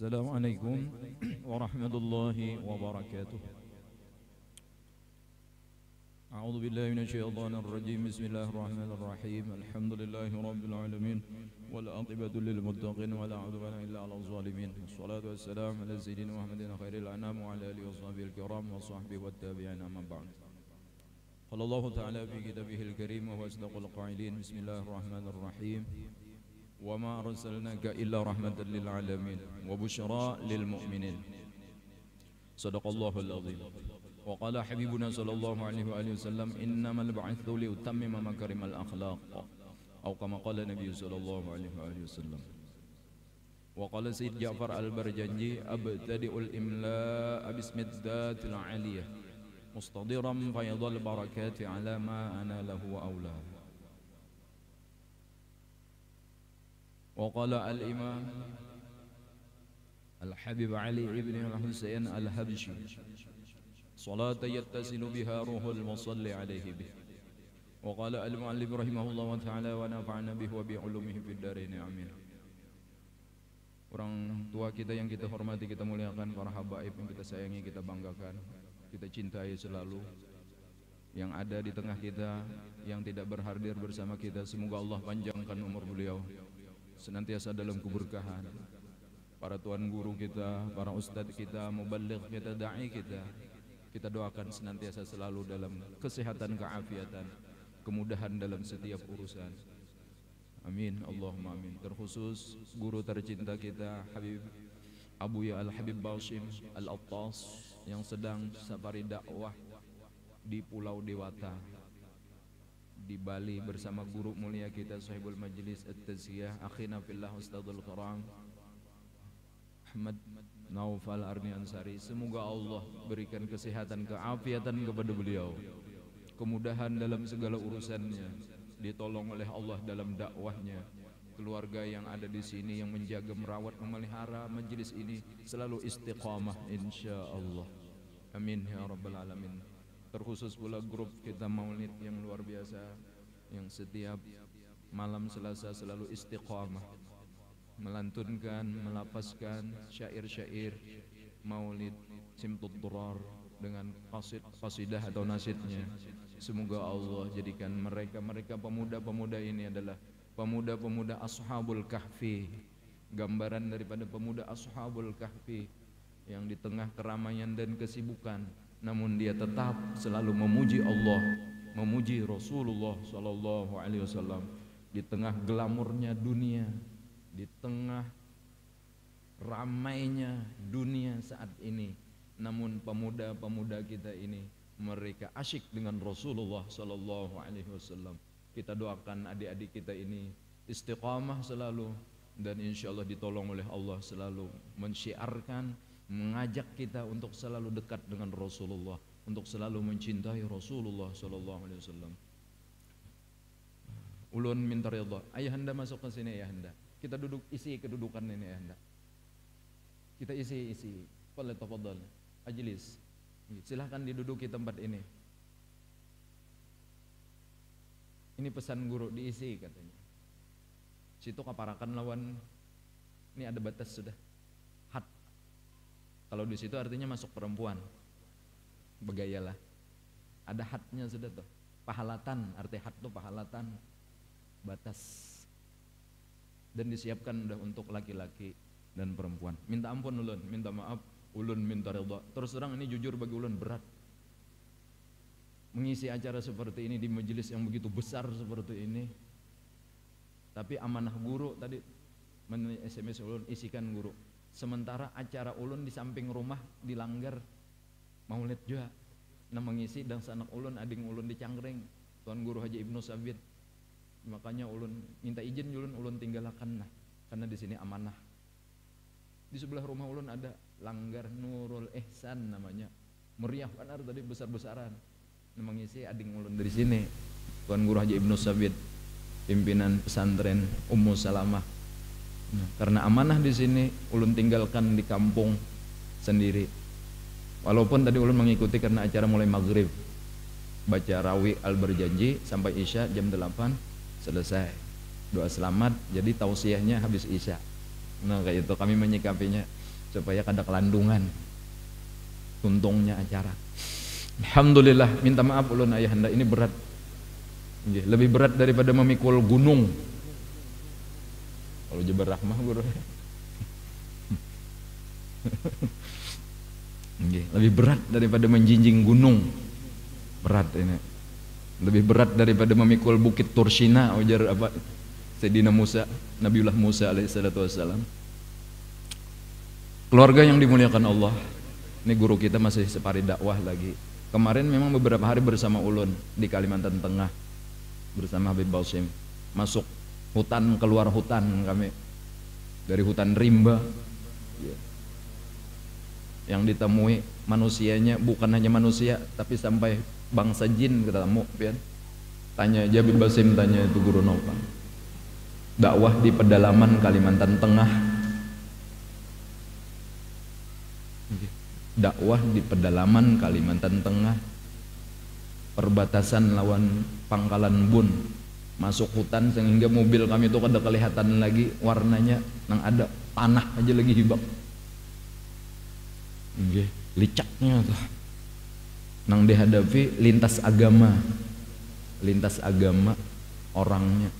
السلام عليكم ورحمة الله وبركاته. أعوذ بالله من الشيطان الرجيم. بسم الله الرحمن الرحيم. الحمد لله رب العالمين والعاقبة للمتقين ولا عدوان إلا على الظالمين. والصلاة والسلام على سيدنا محمد خير الأنام وعلى آله وصحبه الكرام وصحبه والتابعين أما بعد. قال الله تعالى في كتابه الكريم وهو أصدق القائلين. بسم الله الرحمن الرحيم. وما أرسلناك إلا رحمة للعالمين وبشرى للمؤمنين. صدق الله العظيم. وقال حبيبنا صلى الله عليه وآله وسلم إنما البعث لأتمم مكارم الأخلاق أو كما قال النبي صلى الله عليه وآله وسلم. وقال سيد جعفر البرجنجي أبتدئ الإملاء باسم الذات العالية مستضرا فيض البركات على ما أنا له وأولى. وقال الإمام الحبيب علي بن الحسين الحبشي صلاة يتصل بها روح المصلي عليه به. وقال المؤلف رحمه الله تعالى ونفعنا به وبعلومه في الدارين آمين. Orang tua kita yang kita hormati, kita muliakan, para habaib yang kita sayangi, kita banggakan, kita cintai selalu, yang ada di tengah kita, yang tidak berhadir bersama kita, semoga Allah panjangkan umur beliau senantiasa dalam keberkahan. Para tuan guru kita, para ustadz kita, mubaligh kita, da'i kita, kita doakan senantiasa selalu dalam kesehatan, keafiatan, kemudahan dalam setiap urusan. Amin, Allahumma amin. Terkhusus guru tercinta kita Habib Abuya Al-Habib Bashim Al-Attas yang sedang safari dakwah di Pulau Dewata di Bali bersama guru mulia kita sahibul majlis at-tazkiyah akhina fillah Ustadzul Karam Ahmad Naufal Arni Ansari. Semoga Allah berikan kesehatan, keafiatan kepada beliau, kemudahan dalam segala urusannya, ditolong oleh Allah dalam dakwahnya. Keluarga yang ada di sini yang menjaga, merawat, memelihara majlis ini selalu istiqamah insyaallah. Amin ya rabbal alamin. Terkhusus pula grup kita Maulid yang luar biasa, yang setiap malam Selasa selalu istiqamah melantunkan, melafazkan syair-syair Maulid Simtud Durar dengan qasidah atau nasyidnya. Semoga Allah jadikan mereka pemuda-pemuda ini adalah pemuda-pemuda Ashabul Kahfi, gambaran daripada pemuda Ashabul Kahfi yang di tengah keramaian dan kesibukan, namun dia tetap selalu memuji Allah, memuji Rasulullah sallallahu alaihi wasallam di tengah glamurnya dunia, di tengah ramainya dunia saat ini. Namun pemuda-pemuda kita ini mereka asyik dengan Rasulullah sallallahu alaihi wasallam. Kita doakan adik-adik kita ini istiqamah selalu dan insyaallah ditolong oleh Allah selalu mensyiarkan, mengajak kita untuk selalu dekat dengan Rasulullah, untuk selalu mencintai Rasulullah sallallahu alaihi wasallam. Ulun minta ridha. Ayahanda masuk ke sini ayahanda. Kita duduk isi kedudukan ini ayahanda. Kita isi. Fadhal tafadhal. Ajlis. Silahkan diduduki tempat ini. Ini pesan guru diisi katanya. Situ kaparakan lawan. Ini ada batas sudah. Kalau di situ artinya masuk perempuan, begayalah. Ada hadnya sudah tuh. Pahalatan, arti had tuh pahalatan, batas. Dan disiapkan udah untuk laki-laki dan perempuan. Minta ampun ulun, minta maaf, ulun minta ridha. Terus terang ini jujur bagi ulun berat. Mengisi acara seperti ini di majelis yang begitu besar seperti ini. Tapi amanah guru tadi SMS ulun, isikan guru. Sementara acara ulun di samping rumah dilanggar Maulid juga. Nah mengisi dan sanak ulun, ading ulun di Cangkring, Tuan Guru Haji Ibnu Sabit. Makanya ulun minta izin ulun tinggalkan, nah, karena di sini amanah. Di sebelah rumah ulun ada langgar Nurul Ihsan namanya. Meriah benar tadi besar-besaran. Nah mengisi ading ulun dari sini, Tuan Guru Haji Ibnu Sabit, pimpinan pesantren Ummu Salamah. Nah, karena amanah di sini ulun tinggalkan di kampung sendiri. Walaupun tadi ulun mengikuti karena acara mulai maghrib, baca rawi al-berjanji sampai isya jam 8 selesai. Doa selamat, jadi tausiahnya habis isya. Nah kayak itu kami menyikapinya. supaya kada kelandungan tuntungnya acara. Alhamdulillah, minta maaf ulun ayahanda, ini berat. Lebih berat daripada memikul gunung. Kalau Jabar Rahmah guru. Lebih berat daripada menjinjing gunung. Berat ini. Lebih berat daripada memikul bukit Tursina, ujar apa? Sayyidina Musa, Nabiullah Musa alaihissalatu wassalam. Keluarga yang dimuliakan Allah, ini guru kita masih separi dakwah lagi. Kemarin memang beberapa hari bersama ulun di Kalimantan Tengah bersama Habib Basim, masuk hutan, keluar hutan kami dari hutan rimba. Yang ditemui manusianya bukan hanya manusia tapi sampai bangsa jin ketemu, pian. Tanya Habib Basim, tanya itu guru Nopang. Dakwah di pedalaman Kalimantan Tengah. Dakwah di pedalaman Kalimantan Tengah, perbatasan lawan Pangkalan Bun, masuk hutan sehingga mobil kami itu kada kelihatan lagi warnanya, nang ada tanah aja lagi hibak, licaknya tuh. Nang dihadapi lintas agama orangnya.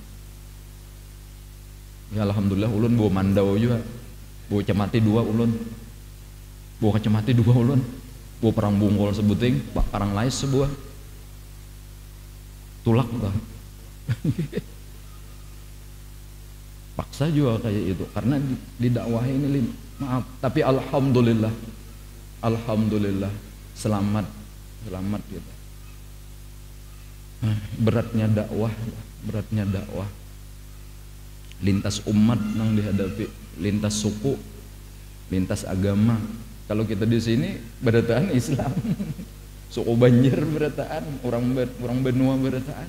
Ya alhamdulillah ulun bawa mandau juga, bawa cemati 2 ulun. Bawa kacamati 2 ulun, bawa perang bungkol sebuting, parang lais sebuah, tulak bah. Paksa juga kayak itu, karena di dakwah ini maaf, tapi alhamdulillah selamat gitu. Beratnya dakwah, lintas umat nang dihadapi, lintas suku, lintas agama. Kalau kita di sini berataan Islam, suku Banjar berataan, orang benua berataan.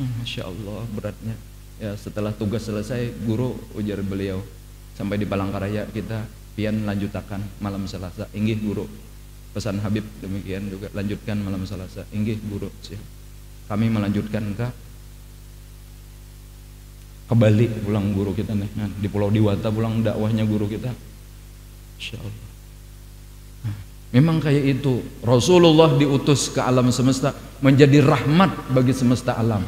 Masya Allah beratnya. Ya setelah tugas selesai, guru ujar beliau sampai di Palangkaraya kita pian lanjutakan malam Selasa. Inggih guru, pesan Habib demikian juga, lanjutkan malam Selasa. Inggih guru, kami melanjutkan ke Bali pulang guru kita nih, di Pulau Dewata pulang dakwahnya guru kita. Insya Allah. Memang kayak itu, Rasulullah diutus ke alam semesta menjadi rahmat bagi semesta alam.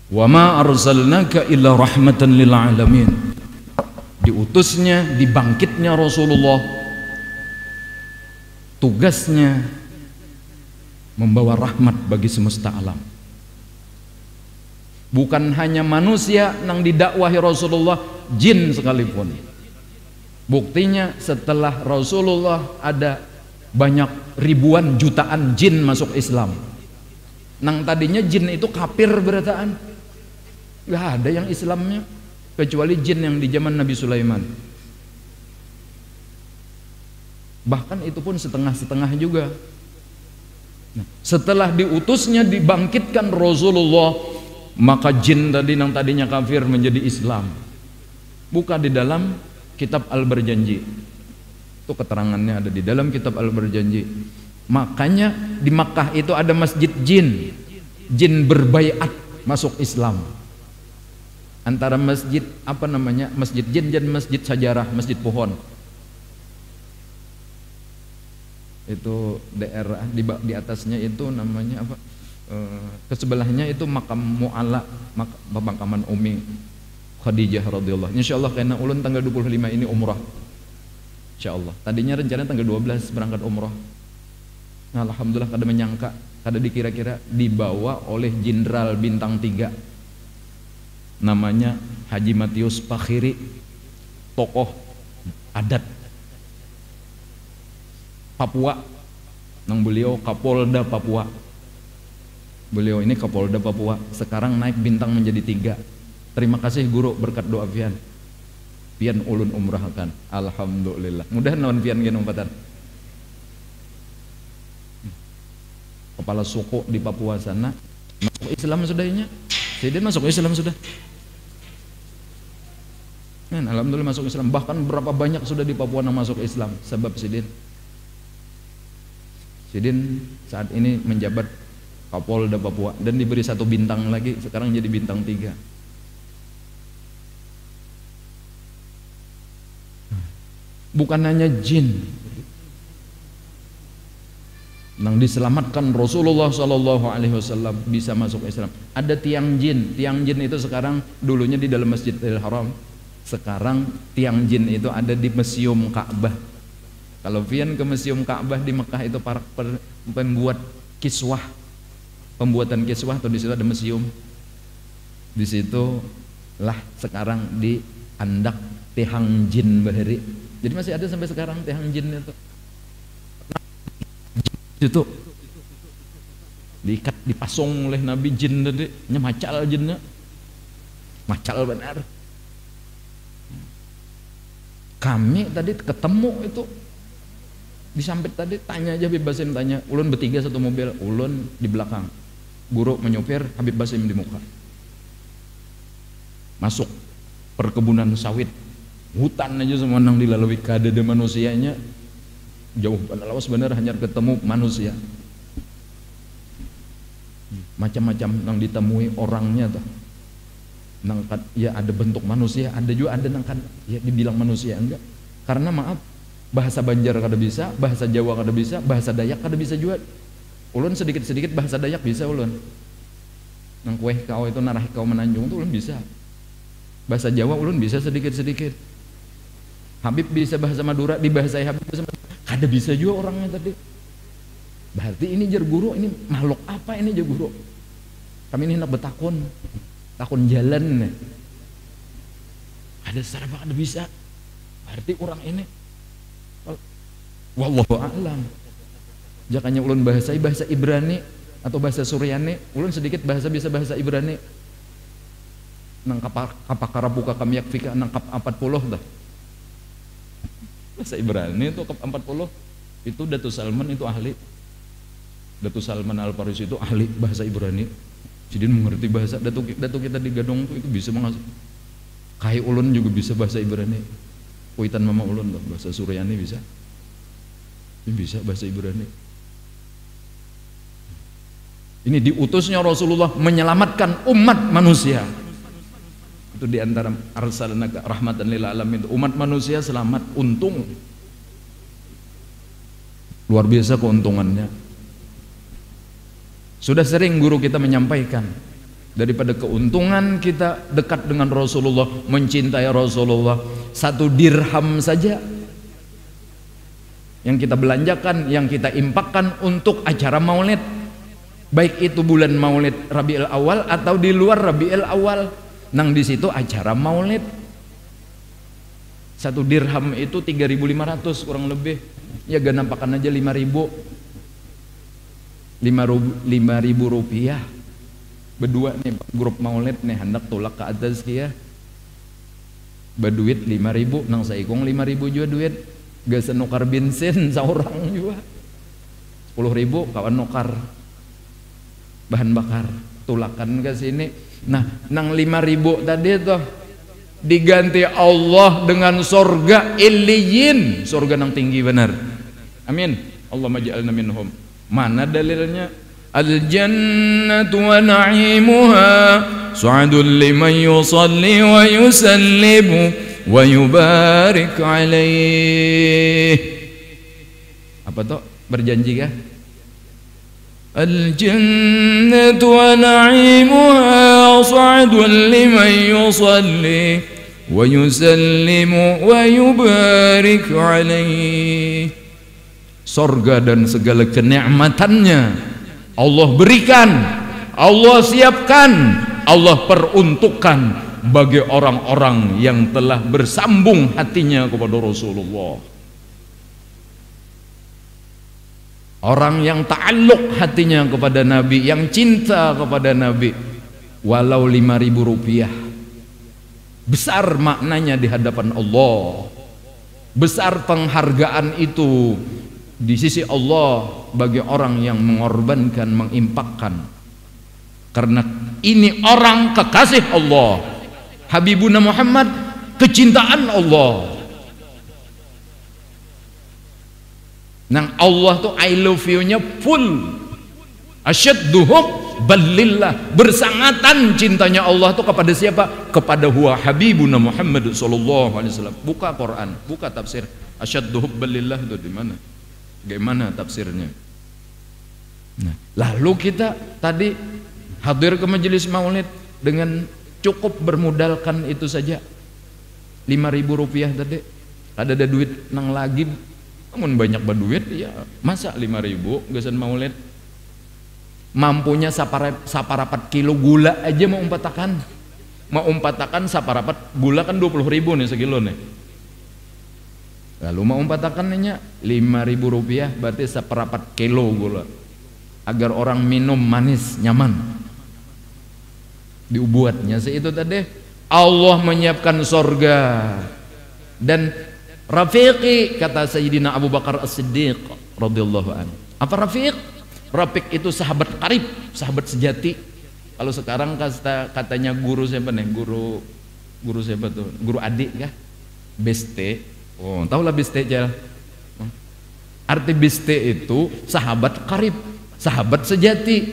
Wa ma arsalnaka illa rahmatan lil alamin. Diutusnya, dibangkitnya Rasulullah, tugasnya membawa rahmat bagi semesta alam. Bukan hanya manusia nang didakwahi Rasulullah, jin sekalipun. Buktinya setelah Rasulullah ada banyak ribuan jutaan jin masuk Islam. Nang tadinya jin itu kafir berataan, gak ada yang Islamnya kecuali jin yang di zaman Nabi Sulaiman. Bahkan itu pun setengah-setengah juga. Setelah diutusnya, dibangkitkan Rasulullah, maka jin tadi nang tadinya kafir menjadi Islam. Buka di dalam Kitab Al-Berjanji, itu keterangannya ada di dalam Kitab Al-Berjanji. Makanya di Makkah itu ada masjid jin berbaiat masuk Islam. Antara masjid apa namanya, masjid jin dan masjid sajarah, masjid pohon. Itu daerah di atasnya itu namanya apa? Kesebelahnya itu makam Mu'alla, pemakaman Umi Khadijah radhiyallahu. Insyaallah karena ulun tanggal 25 ini umrah. Insyaallah. Tadinya rencana tanggal 12 berangkat umrah. Nah, alhamdulillah kada menyangka, kada dikira-kira dibawa oleh jenderal bintang 3. Namanya Haji Matius Pakhiri, tokoh adat Papua. Nang beliau Kapolda Papua. Beliau ini Kapolda Papua, sekarang naik bintang menjadi 3. Terima kasih guru berkat doa pian. Pian ulun umrahkan. Alhamdulillah. Mudah naon pian gen umpatan. Kepala suku di Papua sana masuk Islam sudahnya. Sidin masuk Islam sudah. Alhamdulillah masuk Islam. Bahkan berapa banyak sudah di Papua yang masuk Islam sebab Sidin. Sidin saat ini menjabat Kapolda Papua dan diberi 1 bintang lagi, sekarang jadi bintang 3. bukan hanya jin. Nang diselamatkan Rasulullah Sallallahu Alaihi Wasallam bisa masuk Islam. Ada tiang jin. Tiang jin itu sekarang dulunya di dalam Masjidil Haram. Sekarang tiang jin itu ada di Museum Ka'bah. Kalau pian ke Museum Ka'bah di Mekah itu para pembuat kiswah, pembuatan kiswah, atau di situ ada museum. Di situ lah sekarang di andak tiang jin bahari. Jadi masih ada sampai sekarang tiang jin itu. Itu diikat, dipasung oleh Nabi jin tadi, macal jinnya, macal benar. Kami tadi ketemu itu disampit tadi, tanya aja Habib Basim, tanya. Ulun bertiga satu mobil, ulun di belakang, guru menyupir, Habib Basim di muka. Masuk perkebunan sawit, hutan aja semua nang dilalui, kada ada manusianya. Jauh lawas bener, hanya ketemu manusia. Macam-macam yang ditemui orangnya tuh. Nangkat ya ada bentuk manusia, ada juga ada nangkat ya dibilang manusia enggak. Karena maaf, bahasa Banjar kada bisa, bahasa Jawa kada bisa, bahasa Dayak kada bisa juga. Ulun sedikit-sedikit bahasa Dayak bisa ulun. Nang kueh kau itu narah kau menanjung itu ulun bisa. Bahasa Jawa ulun bisa sedikit-sedikit. Habib bisa bahasa Madura, di bahasa Habib bisa kada bisa juga orangnya tadi. Berarti ini jar guru, ini makhluk apa ini jar guru? Kami ini hendak bertakun, takun jalan nih. Ada secara kada bisa. Berarti orang ini wallahu a'lam. Jakanya ulun bahasa Ibrani atau bahasa Suryani, ulun sedikit bahasa bisa bahasa Ibrani. Nang kapakarabuka kami yakfika nang kap 40 dah. Bahasa Ibrani itu kap 40. Itu Datu Salman itu ahli. Datu Salman Al-Farisi itu ahli bahasa Ibrani. Jadi mengerti bahasa Datu kita di Gadong itu bisa mengasih. Kai ulun juga bisa bahasa Ibrani. Kuitan mama ulun tuh bahasa Suryani bisa. Bisa bahasa Ibrani. Ini diutusnya Rasulullah menyelamatkan umat manusia. Itu diantara arsalnaka rahmatan lil alamin, umat manusia selamat, untung luar biasa keuntungannya. Sudah sering guru kita menyampaikan, daripada keuntungan kita dekat dengan Rasulullah, mencintai Rasulullah, 1 dirham saja yang kita belanjakan, yang kita impakkan untuk acara maulid, baik itu bulan maulid Rabiul Awal atau di luar Rabiul Awal. Nang di situ acara maulid, 1 dirham itu 3.500 kurang lebih. Ya gak nampakan aja 5.000 rupiah. Berdua nih grup maulid nih hendak tolak ke atas kia. Berduit 5.000, nang saikong 5.000 juga duit. Gak senukar bensin seorang juga. 10.000 kawan nukar bahan bakar, tulakan ke sini. Nah, nang 5.000 tadi tuh diganti Allah dengan surga Illiyin, surga nang tinggi benar. Amin. Allahumma ja'alna minhum. Mana dalilnya? Al-jannatu wa na'imuha su'adul liman yusalli wa yusallimu wa yubarik alaih. Apa tuh? Berjanji kah? Al-jannatu wa na'imuha su'adul liman yusalli wa yusallimu wa yubarik alaih. Surga dan segala kenikmatannya Allah berikan, Allah siapkan, Allah peruntukkan bagi orang-orang yang telah bersambung hatinya kepada Rasulullah. Orang yang ta'alluq hatinya kepada Nabi, yang cinta kepada Nabi, walau 5.000 rupiah, besar maknanya di hadapan Allah, besar penghargaan itu di sisi Allah bagi orang yang mengorbankan, mengimpakkan. Karena ini orang kekasih Allah, Habibuna Muhammad, kecintaan Allah. Nang Allah tuh I love you-nya full, asyadduhum balillah, bersangatan cintanya Allah tuh kepada siapa? Kepada huwa Habibuna Muhammad sallallahu alaihi wasallam. Buka Quran, buka tafsir, Asyaddu hubban lillah itu di mana? Bagaimana tafsirnya? Nah, lalu kita tadi hadir ke majelis maulid dengan cukup bermodalkan itu saja 5.000 rupiah tadi. Ada duit nang lagi, namun banyak berduit ya masa 5.000 gasan maulid. Mampunya saparapat kilo gula aja mau umpatakan. Mau umpatakan saparapat gula kan 20.000 nih sekilo nih. Lalu mau umpatakannya 5.000 rupiah berarti seperapat kilo gula agar orang minum manis nyaman. Diubuatnya itu tadi Allah menyiapkan sorga. Dan rafiqi kata Sayyidina Abu Bakar As-Siddiq radhiyallahu anhu. Apa rafiq? Rafiq itu sahabat karib, sahabat sejati. Kalau sekarang katanya guru siapa nih? Guru siapa tuh? Guru adik kah? Beste. Oh, tahulah biste aja. Arti biste itu sahabat karib, sahabat sejati.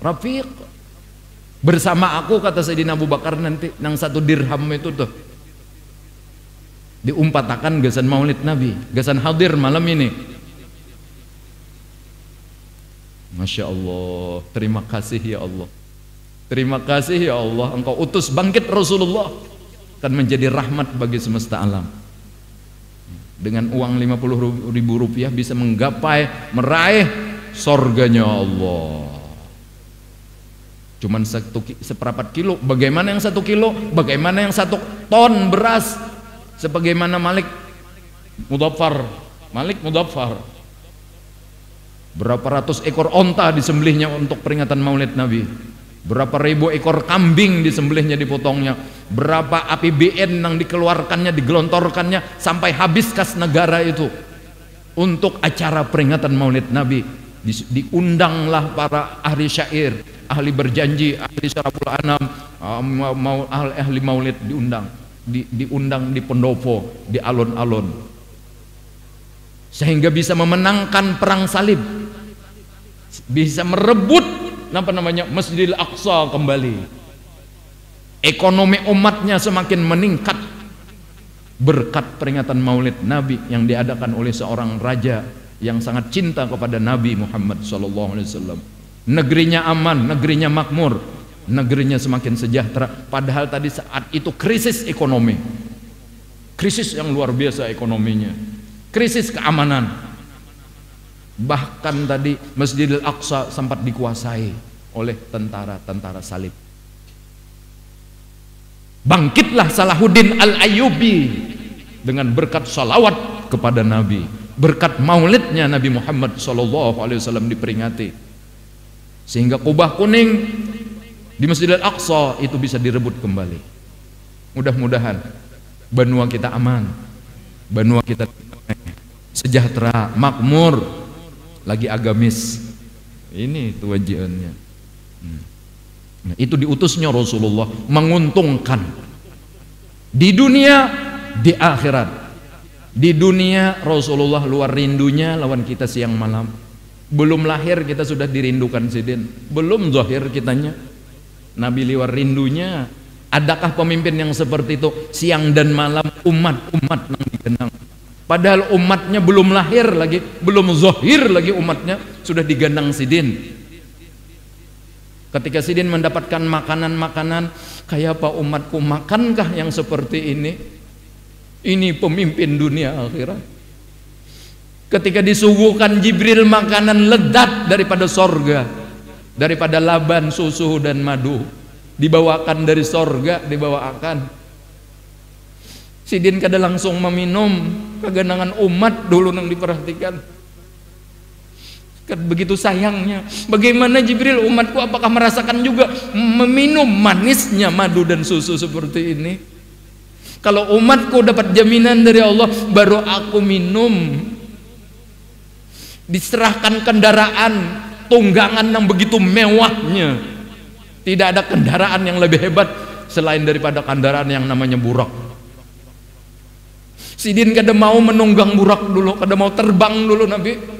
Rafiq. Bersama aku kata Sayyidina Abu Bakar nanti nang 1 dirham itu tuh. Diumpatakan gasan maulid Nabi, gasan hadir malam ini. Masya Allah, terima kasih ya Allah. Terima kasih ya Allah, Engkau utus bangkit Rasulullah akan menjadi rahmat bagi semesta alam. Dengan uang 50.000 rupiah bisa menggapai, meraih sorganya Allah. Cuman seperapat kilo. Bagaimana yang 1 kilo? Bagaimana yang 1 ton beras? Sebagaimana Malik Mudaffar. Berapa ratus ekor onta disembelihnya untuk peringatan maulid Nabi. Berapa ribu ekor kambing disembelihnya, dipotongnya. Berapa APBN yang dikeluarkannya, digelontorkannya sampai habis kas negara itu untuk acara peringatan maulid Nabi. Diundanglah para ahli syair, ahli berjanji, ahli syarabul anam, ahli maulid diundang. Diundang di pendopo, di alun-alun, sehingga bisa memenangkan perang salib, bisa merebut Masjidil Aqsa kembali. Ekonomi umatnya semakin meningkat berkat peringatan maulid Nabi yang diadakan oleh seorang raja yang sangat cinta kepada Nabi Muhammad SAW. Negerinya aman, negerinya makmur, negerinya semakin sejahtera. Padahal tadi saat itu krisis ekonomi, krisis yang luar biasa ekonominya, krisis keamanan. Bahkan tadi Masjidil Aqsa sempat dikuasai oleh tentara salib. Bangkitlah Salahuddin Al-Ayyubi dengan berkat salawat kepada Nabi, berkat maulidnya Nabi Muhammad SAW diperingati, sehingga kubah kuning di Masjidil Aqsa itu bisa direbut kembali. Mudah-mudahan benua kita aman, benua kita sejahtera, makmur, lagi agamis. Ini tujuannya. Nah, itu diutusnya Rasulullah menguntungkan di dunia, di akhirat. Di dunia Rasulullah luar rindunya lawan kita siang malam. Belum lahir kita sudah dirindukan sidin, belum zahir kitanya. Nabi liwar rindunya. Adakah pemimpin yang seperti itu siang dan malam umat yang digenang? Padahal umatnya belum lahir lagi, belum zahir lagi umatnya sudah digandang sidin. Ketika sidin mendapatkan makanan-makanan, kayak apa umatku makankah yang seperti ini? Ini pemimpin dunia akhirat. Ketika disuguhkan Jibril makanan lezat daripada sorga, daripada laban, susu dan madu, dibawakan dari sorga, dibawakan. Sidin kada langsung meminum, kegenangan umat dulu yang diperhatikan. Begitu sayangnya, bagaimana Jibril, umatku apakah merasakan juga meminum manisnya madu dan susu seperti ini? Kalau umatku dapat jaminan dari Allah, baru aku minum. Diserahkan kendaraan, tunggangan yang begitu mewahnya. Tidak ada kendaraan yang lebih hebat selain daripada kendaraan yang namanya burak. Sidin kada mau menunggang burak dulu, kada mau terbang dulu Nabi.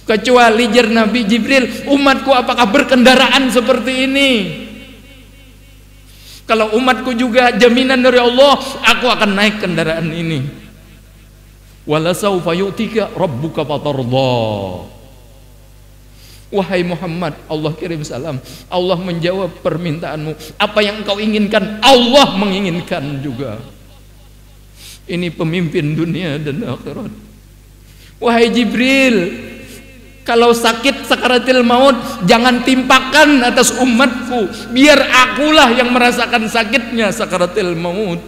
Kecuali jar Nabi Jibril, umatku apakah berkendaraan seperti ini? Kalau umatku juga jaminan dari Allah, aku akan naik kendaraan ini. wala sawfa yu'tika rabbuka fatardha. Wahai Muhammad, Allah kirim salam, Allah menjawab permintaanmu. Apa yang engkau inginkan, Allah menginginkan juga. Ini pemimpin dunia dan akhirat. Wahai Jibril, kalau sakit sakaratil maut, jangan timpakan atas umatku, biar akulah yang merasakan sakitnya sakaratil maut.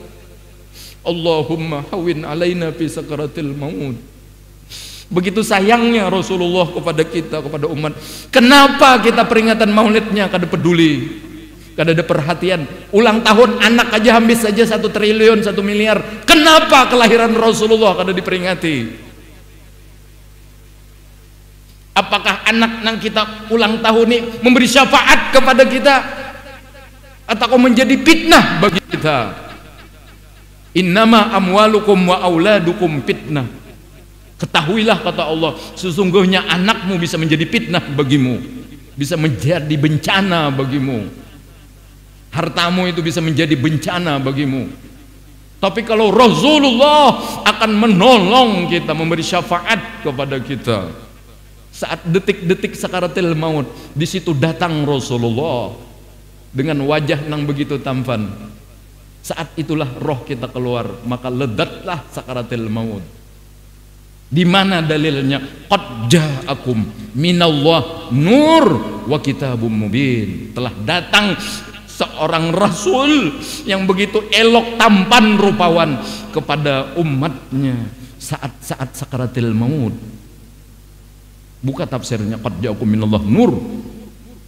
Allahumma hawin alaina fi sakaratil maut. Begitu sayangnya Rasulullah kepada kita, kepada umat. Kenapa kita peringatan maulidnya kada peduli, kada ada perhatian? Ulang tahun anak aja habis saja 1 triliun, 1 miliar. Kenapa kelahiran Rasulullah kada diperingati? Apakah anak nang kita ulang tahun ini memberi syafaat kepada kita, atau menjadi fitnah bagi kita? Innama amwalukum wa auladukum fitnah. Ketahuilah, kata Allah, sesungguhnya anakmu bisa menjadi fitnah bagimu, bisa menjadi bencana bagimu. Hartamu itu bisa menjadi bencana bagimu. Tapi kalau Rasulullah akan menolong kita, memberi syafaat kepada kita saat detik-detik sakaratil maut, di situ datang Rasulullah dengan wajah yang begitu tampan. Saat itulah roh kita keluar, maka ledatlah sakaratil maut. Di mana dalilnya? Qad ja'akum minallah nur wa kitabum mubin. Telah datang seorang rasul yang begitu elok, tampan, rupawan kepada umatnya saat-saat sakaratil maut. Buka tafsirnya qad ja'akum minallah nur.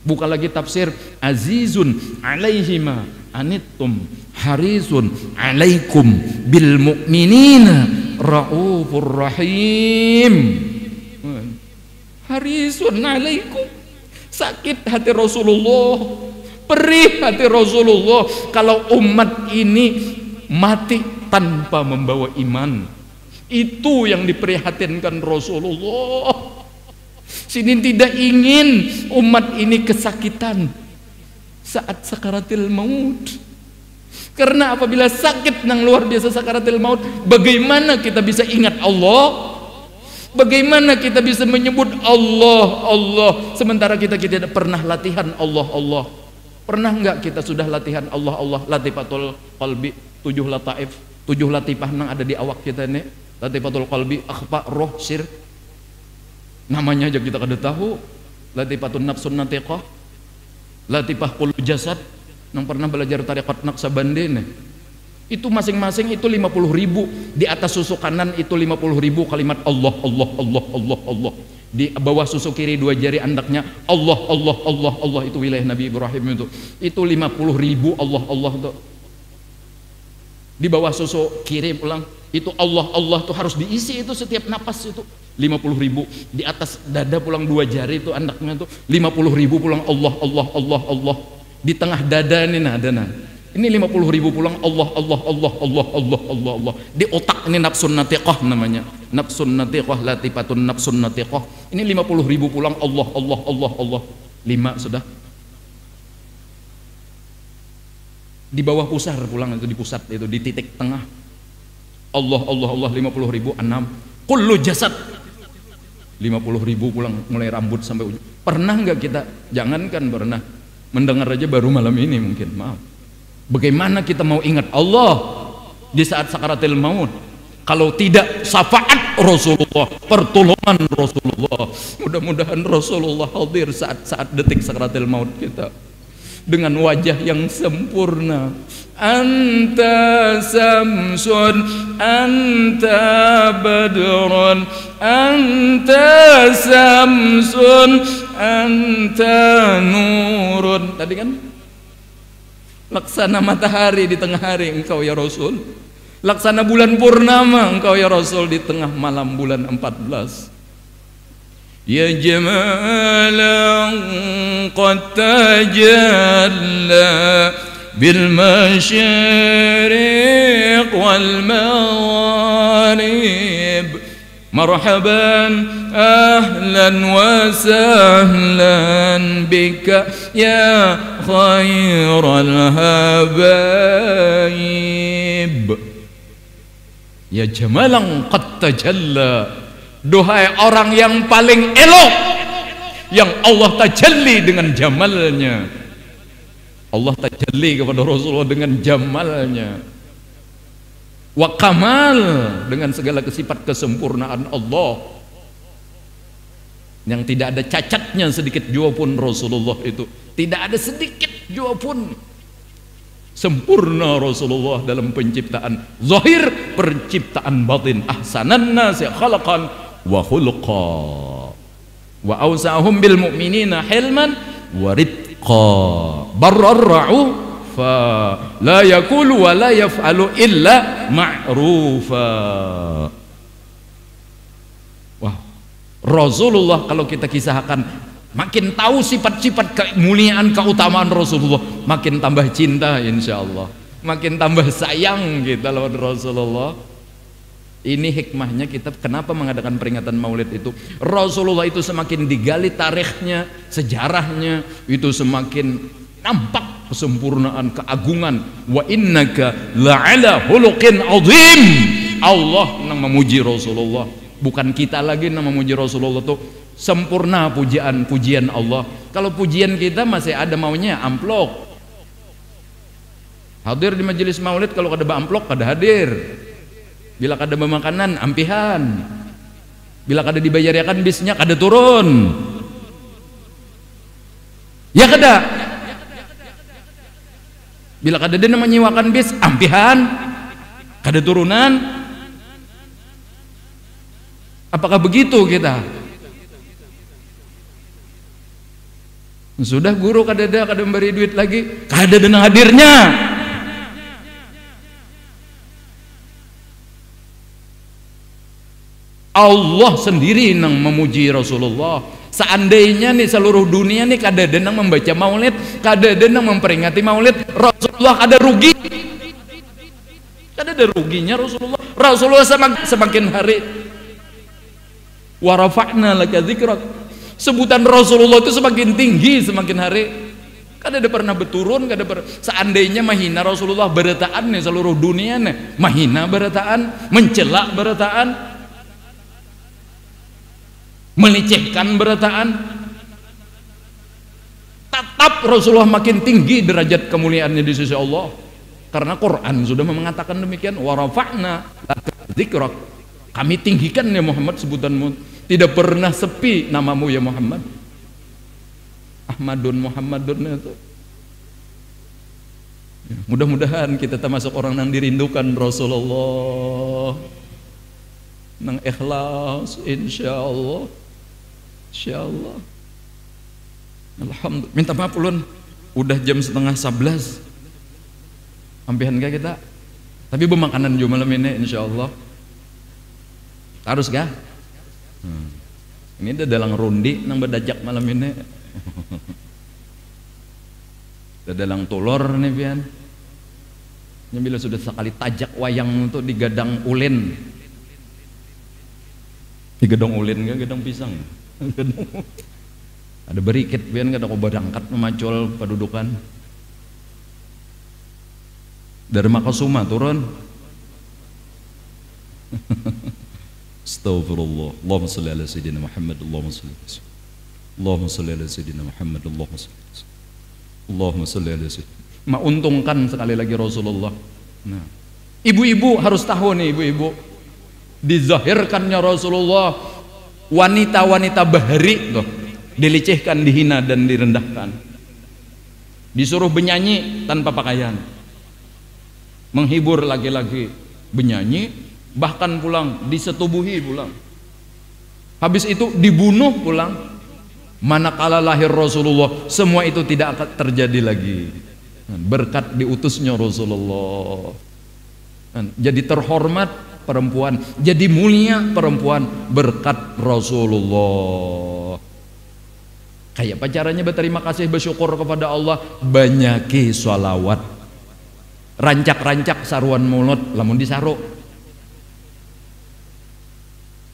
Buka lagi tafsir azizun alaihima anittum harisun alaikum bil mu'minina Raufur Rahim. Harisun alaikum. Sakit hati Rasulullah, perih hati Rasulullah kalau umat ini mati tanpa membawa iman. Itu yang diprihatinkan Rasulullah. Sini tidak ingin umat ini kesakitan saat sakaratil maut. Karena apabila sakit yang luar biasa sakaratil maut, bagaimana kita bisa ingat Allah? Bagaimana kita bisa menyebut Allah, Allah, sementara kita tidak pernah latihan Allah, Allah? Pernah enggak kita sudah latihan Allah, Allah? Latifatul qalbi, 7 lataif, 7 latifah yang ada di awak kita ini. Latifatul qalbi, akhfa, roh, sir. Namanya aja kita kada tahu. Latifatun nafsun natiqah, latifah qulub jasad. Yang pernah belajar tariqat Naqsabandi nih, itu masing-masing itu 50.000. Di atas susu kanan itu 50.000 kalimat Allah, Allah, Allah, Allah, Allah. Di bawah susu kiri 2 jari andaknya Allah, Allah, Allah, Allah. Itu wilayah Nabi Ibrahim itu 50.000 Allah, Allah tuh. Di bawah susu kiri pulang itu Allah, Allah tuh harus diisi itu setiap napas itu 50.000. Di atas dada pulang 2 jari itu andaknya tuh 50.000 pulang Allah, Allah, Allah, Allah. Di tengah dada ini nah ada nah. Ini 50.000 pulang Allah, Allah, Allah, Allah, Allah, Allah, Allah. Di otak ini nafsun natiqah namanya. Nafsun natiqah, latifatun nafsun natiqah. Ini 50.000 pulang Allah, Allah, Allah, Allah. 5 sudah. Di bawah pusar pulang itu, di pusat itu, di titik tengah. Allah, Allah, Allah 50.000, 6. Kullu jasad 50.000 pulang mulai rambut sampai ujung. Pernah nggak kita? Jangankan pernah, mendengar aja baru malam ini mungkin, maaf. Bagaimana kita mau ingat Allah di saat sakaratil maut kalau tidak syafaat Rasulullah, pertolongan Rasulullah? Mudah-mudahan Rasulullah hadir saat-saat detik sakaratil maut kita dengan wajah yang sempurna. Anta samsun, anta badrun, anta samsun, anta nurun. Tadi kan laksana matahari di tengah hari engkau ya Rasul, laksana bulan purnama engkau ya Rasul di tengah malam bulan 14. Ya jamalan qad tajalla bil masyariq wal maghrib, marhaban ahlan wa sahlan bika ya khairal habaib. Ya jamalan qad tajalla, duhai orang yang paling elok yang Allah tajalli dengan jamalnya. Allah tajalli kepada Rasulullah dengan jamalnya. Wa kamal, dengan segala sifat kesempurnaan Allah yang tidak ada cacatnya sedikit jua pun. Rasulullah itu tidak ada sedikit jua pun. Sempurna Rasulullah dalam penciptaan zahir, penciptaan batin. Ahsanan nasi khalaqan wa khuluqa wa awsa'hum bil mu'minina hilman wa ridqa barra'u fa la yakulu wa la yaf'alu illa ma'rufa. Wah, Rasulullah kalau kita kisahkan, makin tahu sifat-sifat kemuliaan keutamaan Rasulullah, makin tambah cinta insyaallah, makin tambah sayang kita lawan Rasulullah. Ini hikmahnya kita kenapa mengadakan peringatan Maulid itu. Rasulullah itu semakin digali tarikhnya, sejarahnya, itu semakin nampak kesempurnaan, keagungan. Wa innaka la'ala khuluqin azim. Allah yang memuji Rasulullah, bukan kita lagi yang memuji Rasulullah tuh. Sempurna pujian Allah. Kalau pujian kita masih ada maunya amplop. Hadir di majelis Maulid, kalau ada amplop kada hadir. Bila kada makanan ampihan. Bila kada dibayarkan bisnya kada turun. Ya kada. Bila kada ada menyewakan bis ampihan, kada turunan. Apakah begitu kita? Sudah guru kada memberi duit lagi, kada ada hadirnya. Allah sendiri yang memuji Rasulullah. Seandainya nih seluruh dunia nih kada ada yang membaca Maulid, kada ada yang memperingati Maulid, Rasulullah kada rugi. Kada ada ruginya Rasulullah. Rasulullah semakin hari wa rafa'na laka dzikrak, sebutan Rasulullah itu semakin tinggi semakin hari. Kada ada pernah berturun, kada seandainya mahina Rasulullah berataan nih seluruh dunia nih, mahina berataan, mencelak berataan, melecehkan berataan, tetap Rasulullah makin tinggi derajat kemuliaannya di sisi Allah, karena Quran sudah mengatakan demikian. Wa rafa'na laka dzikrak, kami tinggikan ya Muhammad sebutanmu, tidak pernah sepi namamu ya Muhammad. Ahmadun Muhammadun itu. Mudah-mudahan kita termasuk orang yang dirindukan Rasulullah, nang ikhlas insyaallah. Insyaallah. Alhamdulillah. Minta maaf ulun, udah jam 10:30. Ampihan gak kita? Tapi bermakanan juga malam ini insyaallah. Harus gak? Ini ada dalang rundi nang berdajak malam ini. Ada dalang tulor nih pian. Ini bila sudah sekali tajak wayang untuk digadang ulin. Digadang ulin kan gadang pisang. Ada berikit pian kada kau berangkat memacul padudukan. Dari Makasuma turun. Astagfirullah. Allahumma salli ala sayyidina Muhammad. Allahumma salli ala sayyidina Muhammad. Allahumma salli ala sayyidina. Menguntungkan sekali lagi Rasulullah. Nah, ibu-ibu harus tahu nih, ibu-ibu, dizahirkannya Rasulullah, wanita-wanita bahari tuh dilecehkan, dihina dan direndahkan, disuruh bernyanyi tanpa pakaian, menghibur laki-laki, bernyanyi, bahkan pulang disetubuhi pulang, habis itu dibunuh pulang. Manakala lahir Rasulullah, semua itu tidak akan terjadi lagi berkat diutusnya Rasulullah. Jadi terhormat perempuan, jadi mulia perempuan berkat Rasulullah. Kayak apa caranya berterima kasih, bersyukur kepada Allah? Banyaki sholawat, rancak-rancak saruan mulut, lamun disaru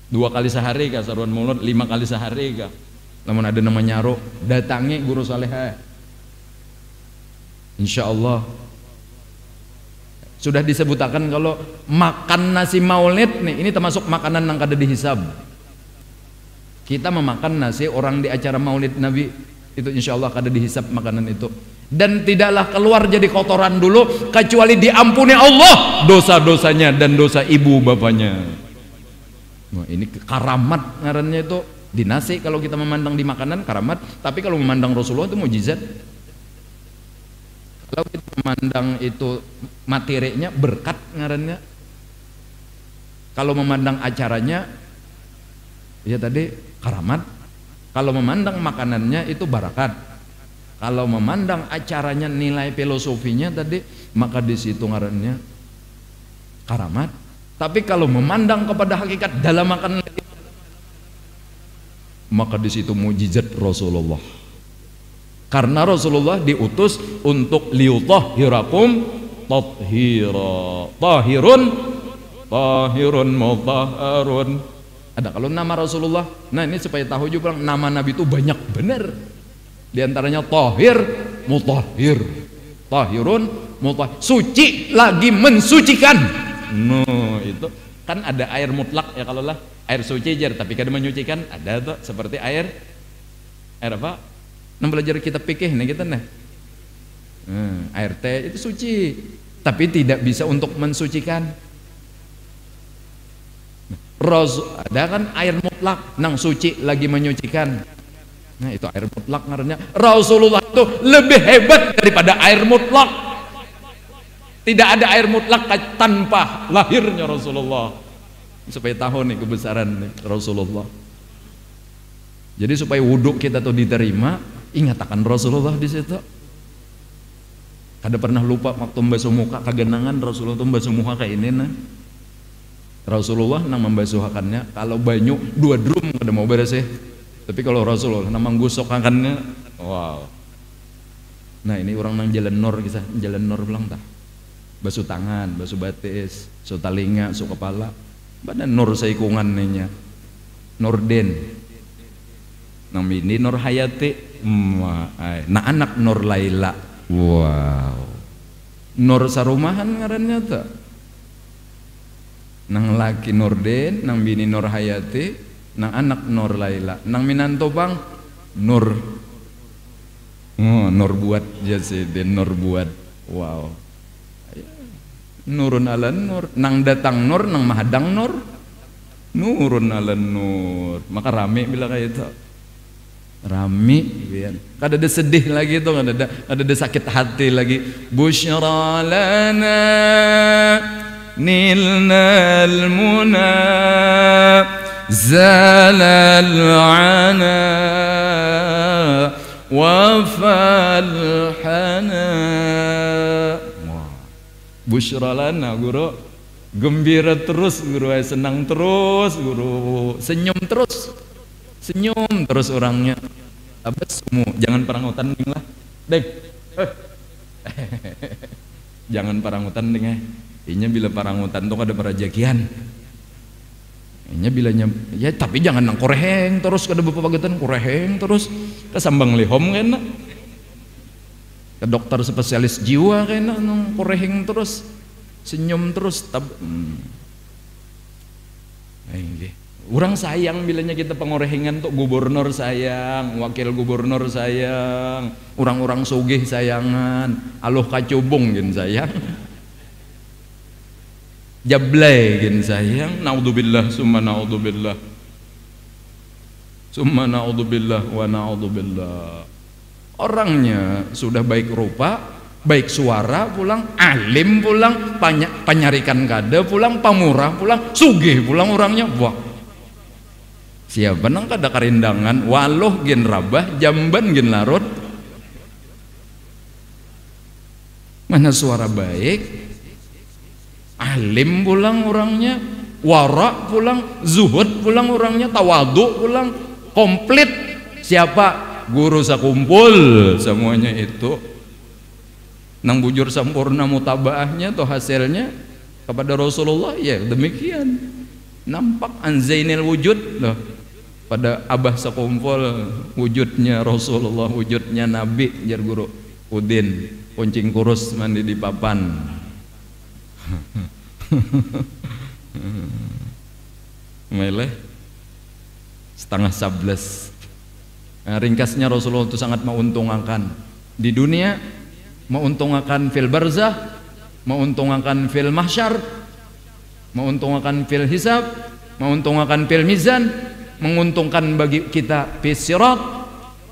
2 kali sehari kah saruan mulut, 5 kali sehari kah? Lamun ada nama nyaru, datangi guru saleh, insyaallah Sudah disebutakan kalau makan nasi maulid nih, ini termasuk makanan yang kada dihisab. Kita memakan nasi orang di acara maulid Nabi itu insya Allah kada dihisab makanan itu. Dan tidaklah keluar jadi kotoran dulu kecuali diampuni Allah dosa-dosanya dan dosa ibu bapaknya. Wah, ini karamat ngarannya itu di nasi. Kalau kita memandang di makanan karamat, tapi kalau memandang Rasulullah itu mukjizat. Kalau kita memandang itu materinya berkat ngarannya. Kalau memandang acaranya ya tadi karamat. Kalau memandang makanannya itu barakat. Kalau memandang acaranya nilai filosofinya tadi maka di situ ngarannya karamat. Tapi kalau memandang kepada hakikat dalam makanan maka di situ mukjizat Rasulullah. Karena Rasulullah diutus untuk liutahhirakum tathira. Tahirun mutahharun. Ada kalau nama Rasulullah. Nah, ini supaya tahu juga nama Nabi itu banyak benar. Di antaranya tahir, mutahhir. Tahirun, mutahhir. Suci lagi mensucikan. No, itu kan ada air mutlak ya kalau lah air suci jar, tapi kadang menyucikan ada tuh seperti air apa? Nah, belajar kita fikih nih kita nih. Air teh itu suci, tapi tidak bisa untuk mensucikan. Ada kan air mutlak nang suci lagi menyucikan. Nah, itu air mutlak ngarannya. Rasulullah itu lebih hebat daripada air mutlak. Tidak ada air mutlak tanpa lahirnya Rasulullah. Supaya tahu nih kebesaran nih Rasulullah. Jadi supaya wudhu kita tuh diterima, ingat akan Rasulullah di situ. Kada pernah lupa waktu membasuh muka kagenangan Rasulullah tuh membasuh muka kayak ini nah. Rasulullah nang membasuhakannya kalau banyu 2 drum kada mau beres ya. Tapi kalau Rasulullah nang menggusokakannya, wow. Nah, ini orang nang jalan nur kisah, jalan nur bilang tah. Basuh tangan, basuh batis, basuh talinga, basuh kepala. Badan nur saikungan nya. Norden. Nang ini Nur Hayati, nah anak Nur Laila. Wow. Nur sarumahan ngarannya tuh. Nang laki Norden, nang bini Nur Hayati, nang anak Nur Laila, nang minanto bang Nur. Nur buat Jasiden, Nur buat. Wow. Nurun ala nur, nang datang nur, nang mahadang nur. Nurun ala nur. Maka rame bila kayak itu. Rame biar. Kada ada sedih lagi tuh, kada ada sakit hati lagi. Busyra lana nilnal muna zalal ana wafal hana. Busyra lana guru, gembira terus guru, senang terus guru, senyum terus orangnya. Abas semua, jangan parangutan ding lah, deng. Jangan parangutan ding Inya bila parangutan tuh ada perajakian. Inya bilanya ya tapi jangan nang koreheng terus kada bepagetan koreheng terus kesambang lihom kena. Ke dokter spesialis jiwa kena nang koreheng terus senyum terus orang sayang bilanya kita pengorehingan tuh gubernur sayang, wakil gubernur sayang, orang-orang sugih sayangan, aluh kacubung gin sayang, jablay gin sayang, naudzubillah summa naudzubillah wa naudzubillah. Orangnya sudah baik rupa, baik suara pulang, alim pulang, panyarikan kada pulang, pamurah pulang, sugih pulang orangnya. Wah, siapa nang kada karindangan, waluh gen rabah, jamban gen larut. Mana suara baik, alim pulang orangnya, wara pulang, zuhud pulang orangnya, tawadu pulang, komplit. Siapa? Guru sakumpul semuanya itu nang bujur sempurna mutabaahnya atau hasilnya kepada Rasulullah ya demikian nampak anzainil wujud loh pada abah sakumpul wujudnya Rasulullah, wujudnya Nabi jar guru Udin kuncing kurus mandi di papan Meleh setengah 11. Nah, ringkasnya Rasulullah itu sangat menguntungkan di dunia, menguntungkan fil barzah, menguntungkan fil mahsyar, menguntungkan fil hisab, menguntungkan fil mizan, menguntungkan bagi kita fis sirat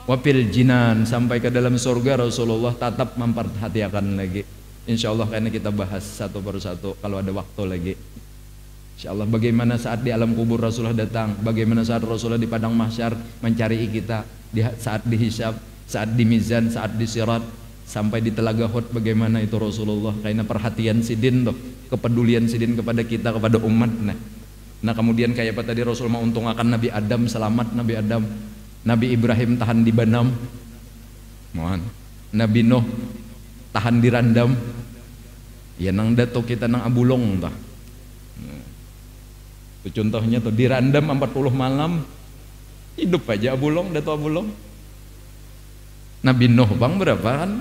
wa fil jinan, sampai ke dalam surga Rasulullah tetap memperhatikan lagi. Insyaallah karena kita bahas satu persatu kalau ada waktu lagi. Insyaallah bagaimana saat di alam kubur Rasulullah datang, bagaimana saat Rasulullah di padang mahsyar mencari kita, saat dihisab, saat di mizan, saat di sirat, sampai di telaga Hud bagaimana itu Rasulullah, karena perhatian sidin tuh, kepedulian sidin kepada kita, kepada umat. Nah kemudian kayak apa tadi Rasul menguntungkan Nabi Adam, selamat Nabi Adam, Nabi Ibrahim tahan di Banam, Nabi Nuh tahan di Randam, ya nang dato kita nang Abulong tah. Itu contohnya tuh di Randam 40 malam hidup aja Abulong, dato Abulong. Nabi Nuh bang berapa kan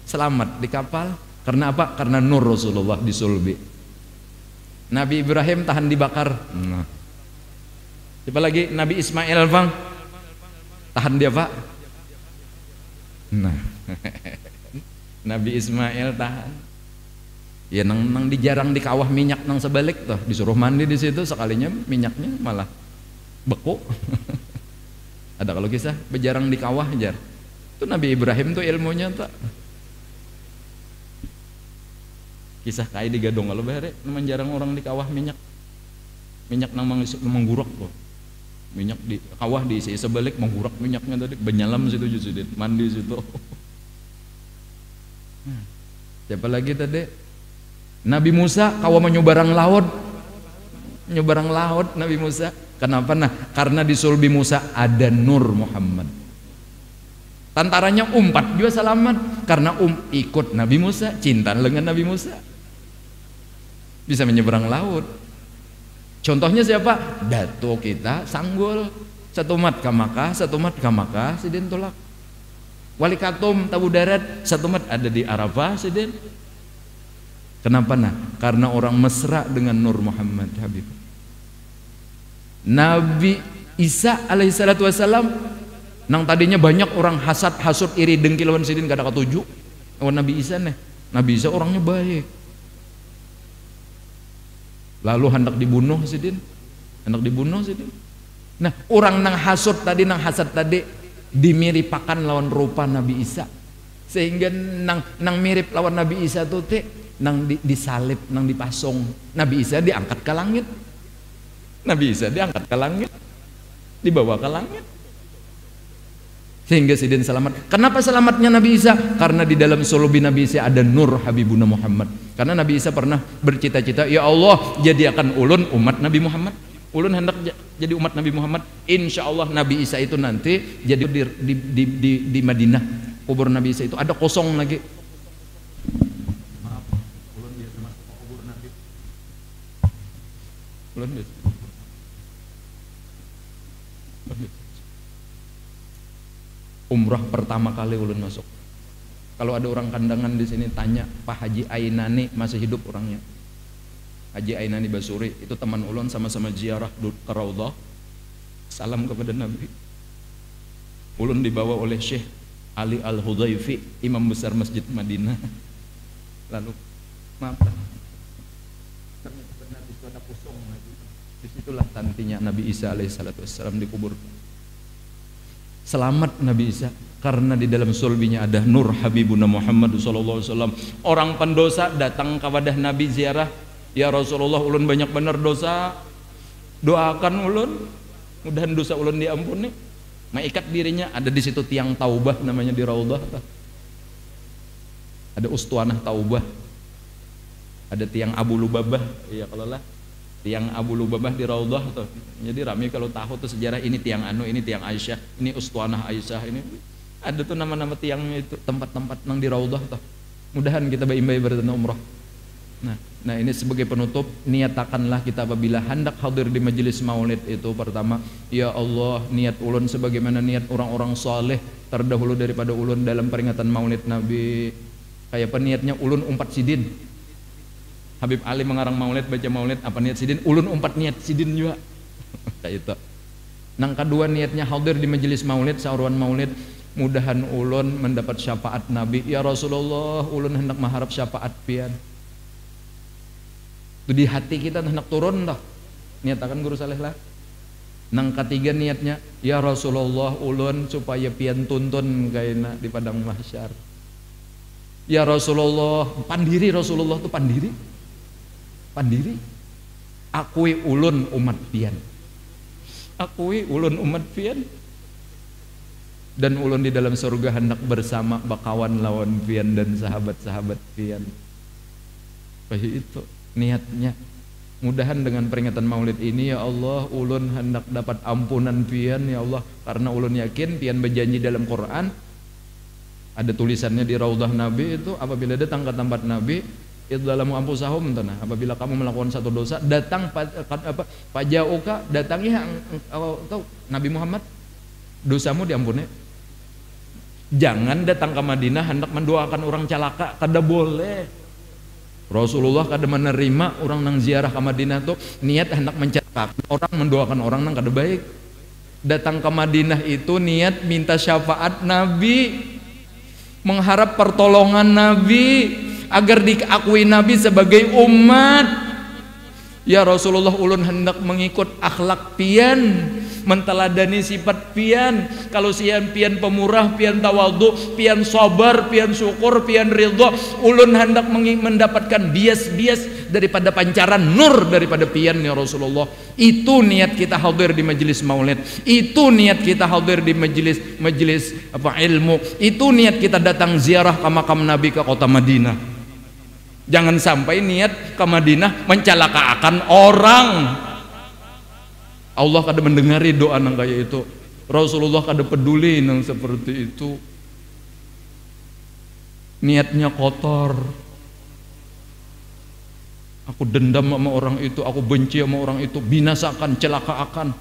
selamat di kapal, karena apa? Karena nur Rasulullah di sulbi. Nabi Ibrahim tahan dibakar. Nah. Siapa lagi? Nabi Ismail bang tahan dia pak. Nah. Nabi Ismail tahan. Ya nang dijarang di kawah minyak nang sebalik tuh, disuruh mandi di situ sekalinya minyaknya malah beku. Ada kalau kisah bejarang di kawah jar. Itu Nabi Ibrahim tuh ilmunya tak. Kisah kayak di Gadong kalau bare, memang jarang orang di kawah minyak nang mengguruk tuh. Minyak di kawah diisi sebalik mengguruk minyaknya tadi, benyalam situ justru mandi situ. Siapa lagi tadi? Nabi Musa kawa menyebarang laut, Nabi Musa. Kenapa? Nah karena di sulbi Musa ada nur Muhammad. Tantaranya umpat juga selamat karena ikut Nabi Musa, cinta dengan Nabi Musa, bisa menyeberang laut. Contohnya siapa? Dato kita Sanggul, satu mat ka Makkah sidin tolak. Wali Katum Tabu Darat satu mat ada di Arafah sidin. Kenapa? Nah karena orang mesra dengan Nur Muhammad Habib. Nabi Isa alaihissalatu wassalam nang tadinya banyak orang hasud iri dengki lawan sidin kada ketuju lawan Nabi Isa nih. Nabi Isa orangnya baik, lalu hendak dibunuh sidin. Nah orang nang hasud tadi dimiripakan lawan rupa Nabi Isa, sehingga nang mirip lawan Nabi Isa tuh nang disalib, nang dipasong. Nabi Isa diangkat ke langit, dibawa ke langit, sehingga sidin selamat. Kenapa selamatnya Nabi Isa? Karena di dalam sulubi Nabi Isa ada nur Habibuna Muhammad. Karena Nabi Isa pernah bercita-cita, ya Allah jadikan ulun umat Nabi Muhammad, ulun hendak jadi umat Nabi Muhammad. Insya Allah Nabi Isa itu nanti jadi di Madinah, kubur Nabi Isa itu ada kosong lagi. Umrah pertama kali ulun masuk. Kalau ada orang kandangan di sini tanya, Pak Haji Ainani masih hidup orangnya. Haji Ainani Basuri itu teman ulun, sama-sama ziarah ke Raudhah. Salam kepada Nabi. Ulun dibawa oleh Syekh Ali Al-Hudhaifi, imam besar Masjid Madinah. Lalu maaf. Disitulah tantinya Nabi Isa alaihissalatu wassalam dikubur. Selamat Nabi Isa karena di dalam sulbinya ada nur Habibuna Muhammad sallallahu alaihi wasallam. Orang pendosa datang kepada Nabi ziarah, ya Rasulullah ulun banyak benar dosa, doakan ulun mudahan dosa ulun diampuni. Maikat dirinya ada di situ tiang taubah namanya di Raudhah. Ada ustuanah taubah, ada tiang Abu Lubabah, iya kalau lah tiang Abu Lubabah di Raudhah tuh. Jadi rame kalau tahu tuh sejarah, ini tiang anu, ini tiang Aisyah, ini ustuanah Aisyah, ini ada tuh nama-nama tiangnya itu, tempat-tempat nang di Raudhah tuh. Mudahan kita bayi-bayi bertemu umrah. Nah ini sebagai penutup, niatakanlah kita apabila hendak hadir di majelis maulid itu, pertama, ya Allah niat ulun sebagaimana niat orang-orang saleh terdahulu daripada ulun dalam peringatan maulid Nabi. Kayak peniatnya ulun umpat sidin, Habib Ali mengarang maulid, baca maulid, apa niat sidin, ulun umpat niat sidin juga. Kayak itu. Nang kedua niatnya hadir di majelis maulid, sauruan maulid, mudahan ulun mendapat syafaat Nabi. Ya Rasulullah, ulun hendak mengharap syafaat pian. Itu di hati kita hendak turun dah. Niatakan guru saleh lah. Nang ketiga niatnya, ya Rasulullah, ulun supaya pian tuntun kaina di padang mahsyar. Ya Rasulullah, pandiri Rasulullah itu pandiri. Pandiri, akui ulun umat pian, akui ulun umat pian, dan ulun di dalam surga hendak bersama bakawan lawan pian dan sahabat-sahabat pian. Kayak itu niatnya. Mudahan dengan peringatan maulid ini, ya Allah, ulun hendak dapat ampunan pian, ya Allah, karena ulun yakin pian berjanji dalam Quran, ada tulisannya di Raudhah Nabi itu, apabila datang ke tempat Nabi, idlamu ampusahum, apabila kamu melakukan satu dosa, datang pajauka, datangi tahu Nabi Muhammad, dosamu diampuni. Jangan datang ke Madinah hendak mendoakan orang celaka, kada boleh. Rasulullah kada menerima orang nang ziarah ke Madinah tuh niat hendak mencelakakan orang, mendoakan orang nang kada baik. Datang ke Madinah itu niat minta syafaat Nabi, mengharap pertolongan Nabi, agar diakui Nabi sebagai umat. Ya Rasulullah, ulun hendak mengikut akhlak pian, menteladani sifat pian. Kalau sian pian pemurah, pian tawadhu, pian sabar, pian syukur, pian ridha, ulun hendak mendapatkan bias-bias daripada pancaran nur daripada pian ya Rasulullah. Itu niat kita hadir di majelis maulid, itu niat kita hadir di majelis ilmu, itu niat kita datang ziarah ke makam Nabi ke kota Madinah. Jangan sampai niat ke Madinah mencelakakan orang. Allah kada mendengari doa nang kayak itu. Rasulullah kada peduli nang seperti itu. Niatnya kotor. Aku dendam sama orang itu, aku benci sama orang itu, binasakan, celakakan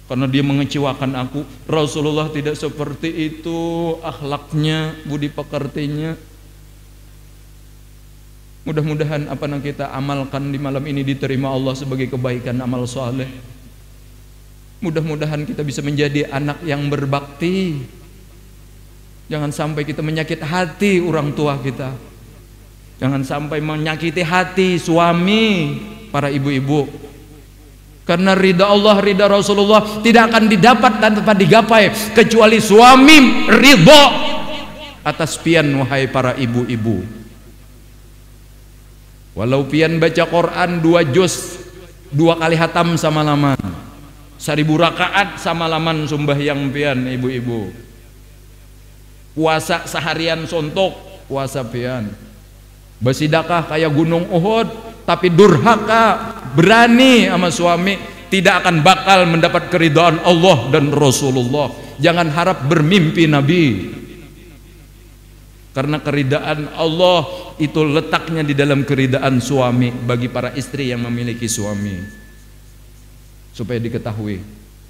karena dia mengecewakan aku. Rasulullah tidak seperti itu akhlaknya, budi pekertinya. Mudah-mudahan apa yang kita amalkan di malam ini diterima Allah sebagai kebaikan amal soleh. Mudah-mudahan kita bisa menjadi anak yang berbakti. Jangan sampai kita menyakiti hati orang tua kita. Jangan sampai menyakiti hati suami, para ibu-ibu. Karena ridha Allah, ridha Rasulullah tidak akan didapat tanpa digapai kecuali suami ridha atas pian, wahai para ibu-ibu. Walau pian baca Quran 2 juz 2 kali hatam sama laman, 1000 rakaat sama laman sumbahyang pian ibu-ibu. Puasa seharian sontok, puasa pian. Bersedekah kayak gunung Uhud, tapi durhaka, berani sama suami, tidak akan bakal mendapat keridhaan Allah dan Rasulullah. Jangan harap bermimpi Nabi. Karena keridaan Allah itu letaknya di dalam keridaan suami bagi para istri yang memiliki suami. Supaya diketahui,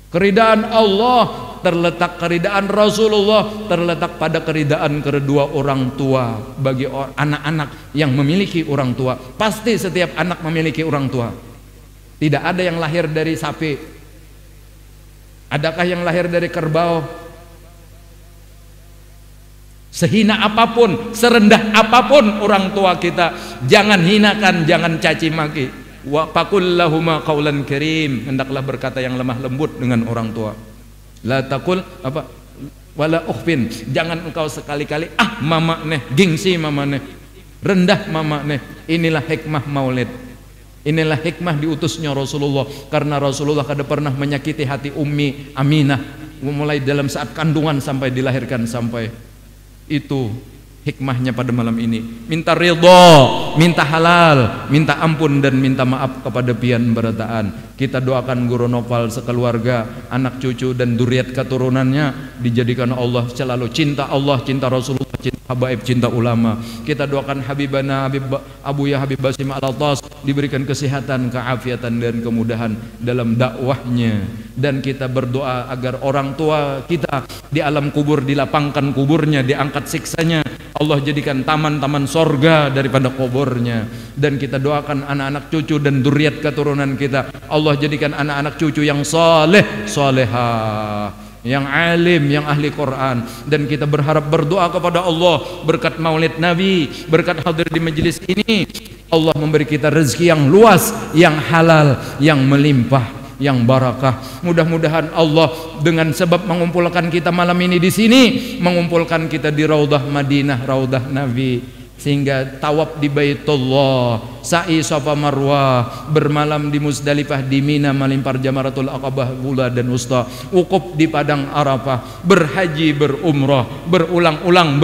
keridaan Allah terletak, keridaan Rasulullah terletak pada keridaan kedua orang tua. Bagi anak-anak yang memiliki orang tua, pasti setiap anak memiliki orang tua. Tidak ada yang lahir dari sapi. Adakah yang lahir dari kerbau? Sehina apapun, serendah apapun orang tua kita, jangan hinakan, jangan caci maki. Wa faqul lahuma qaulan karim, hendaklah berkata yang lemah lembut dengan orang tua. La taqul apa wala ukhfin, jangan engkau sekali-kali mama neh, gengsi mama neh, rendah mama neh. Inilah hikmah maulid. Inilah hikmah diutusnya Rasulullah, karena Rasulullah kada pernah menyakiti hati Ummi Aminah mulai dalam saat kandungan sampai dilahirkan. Sampai itu hikmahnya pada malam ini. Minta ridha, minta halal, minta ampun dan minta maaf kepada pian berataan. Kita doakan Guru Nopal sekeluarga, anak cucu dan dzurriat keturunannya dijadikan Allah selalu cinta Allah, cinta Rasulullah, cinta habaib, cinta ulama. Kita doakan Habibana Abuya Habib Basim Al-Attas diberikan kesehatan, keafiatan dan kemudahan dalam dakwahnya. Dan kita berdoa agar orang tua kita di alam kubur dilapangkan kuburnya, diangkat siksanya. Allah jadikan taman-taman sorga daripada kuburnya. Dan kita doakan anak-anak cucu dan dzurriat keturunan kita, Allah jadikan anak-anak cucu yang saleh, salehah, yang alim, yang ahli Quran. Dan kita berharap berdoa kepada Allah berkat maulid Nabi, berkat hadir di majelis ini, Allah memberi kita rezeki yang luas, yang halal, yang melimpah, yang barakah. Mudah-mudahan Allah dengan sebab mengumpulkan kita malam ini di sini, mengumpulkan kita di Raudhah Madinah, Raudhah Nabi, sehingga tawaf di Baitullah, sa'i Safa Marwah, bermalam di Musdalifah, di Mina melimpar Jamaratul Aqabah ula dan usta, wukuf di Padang Arafah, berhaji, berumrah, berulang-ulang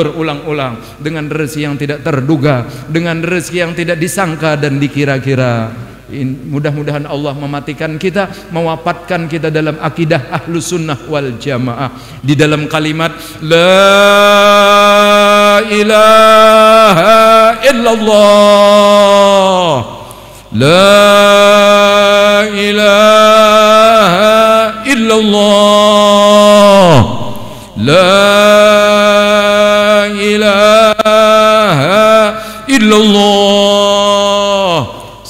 dengan rezeki yang tidak terduga, dengan rezeki yang tidak disangka dan dikira-kira. Mudah-mudahan Allah mematikan kita, mewafatkan kita dalam akidah Ahlus Sunnah wal Jamaah, di dalam kalimat La ilaha illallah, La ilaha illallah, La ilaha illallah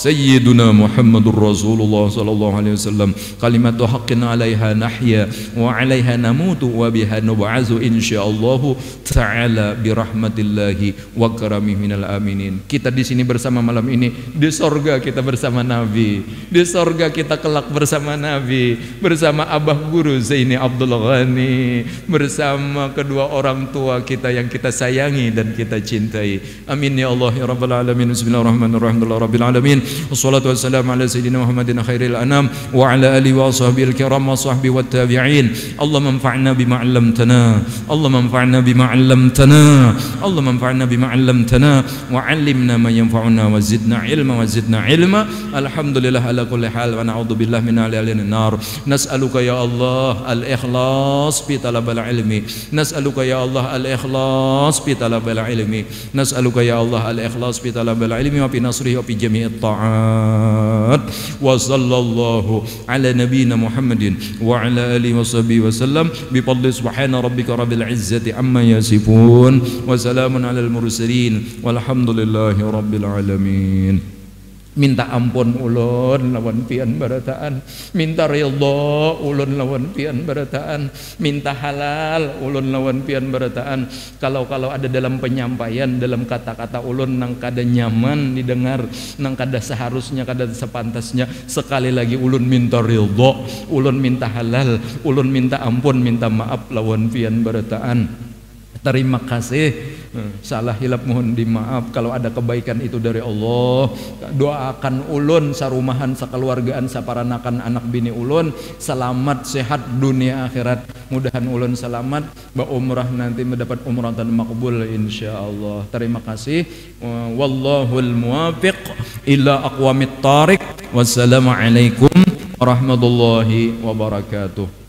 Sayyiduna Muhammadur Rasulullah sallallahu alaihi wasallam. Kalimatu haqqin 'alaiha nahya wa 'alaiha namutu wa biha nub'azu insyaallah ta'ala birahmatillahi wa karamihi minal aminin. Kita di sini bersama malam ini, di sorga kita bersama Nabi, di sorga kita kelak bersama Nabi, bersama Abah Guru Zaini Abdul Ghani, bersama kedua orang tua kita yang kita sayangi dan kita cintai. Amin ya Allah ya rabbal alamin. Bismillahirrahmanirrahim. Rabbil alamin. Wassalatu wassalamu ala sayyidina Muhammadin khairil anam wa ala alihi wa sahbihi al-kiram wa sahbihi wat tabi'in. Allahumma anfa'na bima 'allamtana, Allahumma anfa'na bima 'allamtana, Allahumma anfa'na bima 'allamtana wa 'allimna ma yanfa'una wa zidna ilma. Alhamdulillah ala kulli hal wa na'udzu billahi min alil nar. Nas'aluka ya Allah al-ikhlas fi talabil ilmi, nas'aluka ya Allah al-ikhlas fi talabil ilmi, nas'aluka ya Allah al-ikhlas fi talabil ilmi wa fi nasrihi wa fi jami'it ta'at. Wa sallallahu ala nabiyyina Muhammadin wa ala alihi wa sahbihi wa sallam bi fadli subhana rabbika rabbil izzati amma yasifun wa salamun alal mursalin walhamdulillahi rabbil alamin. Minta ampun ulun lawan pian barataan, minta ridha ulun lawan pian barataan, minta halal ulun lawan pian barataan. Kalau ada dalam penyampaian, dalam kata-kata ulun nang kada nyaman didengar, nang kada seharusnya, kada sepantasnya, sekali lagi ulun minta ridha, ulun minta halal, ulun minta ampun, minta maaf lawan pian barataan. Terima kasih. Salah hilap mohon dimaaf. Kalau ada kebaikan itu dari Allah. Doakan ulun sarumahan, sakeluargaan, saparanakan anak bini ulun selamat sehat dunia akhirat. Mudahan ulun selamat umrah nanti mendapat umrah dan makbul insyaallah. Terima kasih. Wallahul muwafiq ila aqwamit thariq. Wassalamualaikum warahmatullahi wabarakatuh.